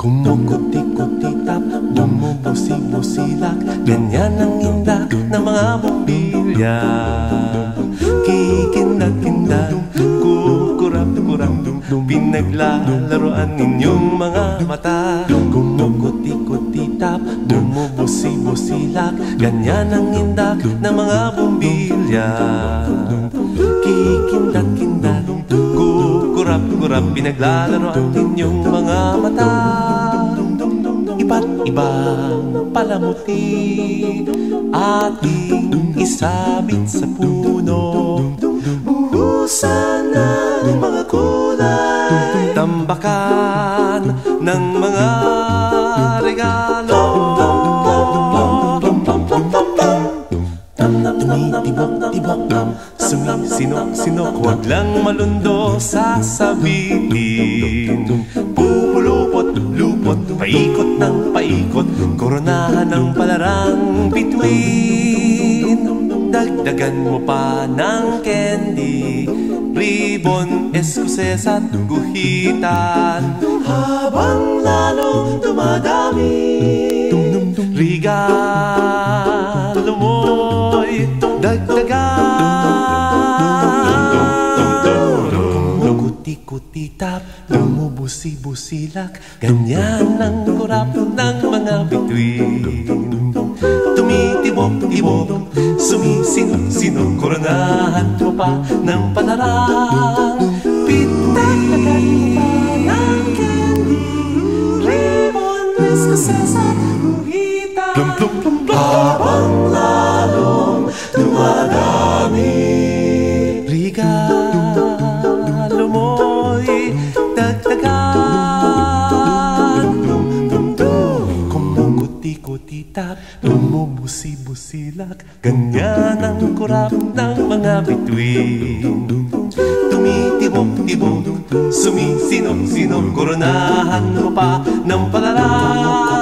Kumukuti-kutitap, bumubusi-busilak, ganyan ang indak ng mga bumbilya. Kikindag-kindag, kukurap-kurap, pinaglalaroan ninyong mga mata. Kumukuti-kutitap, bumubusi-busilak, ganyan ang indak ng mga bumbilya. Kikindag-kindag, kukurap-kurap, pinaglalaroan ninyong mga mata. Iba't ibang palamuti ating isabit sa puno. Buhusan ng mga kulay, tambakan ng mga regalo. Tumitibok-tibok, sumisinok-sinok, huwag lang malundo sasabihin. Pupulupot-lupot, paikot ng paikot, koronahan ng palarang bituin. Dagdagan mo pa ng candy, ribbon, eskuses at guhitan. Habang lalong dumadami, regalo mo'y dagdagan. Kumukuti-kutitap, bumubusi-busilak, ganyan ang kurap ng mga bituin. Tumitibok-tibok, sumisinok-sinok, koronahan mo pa ng palarang. Pitagdagan mo pa ng candy, ribbon, eskuses at guhitan. Habang lalong dumadami, regalo mo'y dagdagan. Kumukuti-kutitap, bumubusi-busilak, ganyan ang kurap ng mga bituin. Tumitibok-tibok, sumisinok-sinok, koronahan mo pa ng palarang.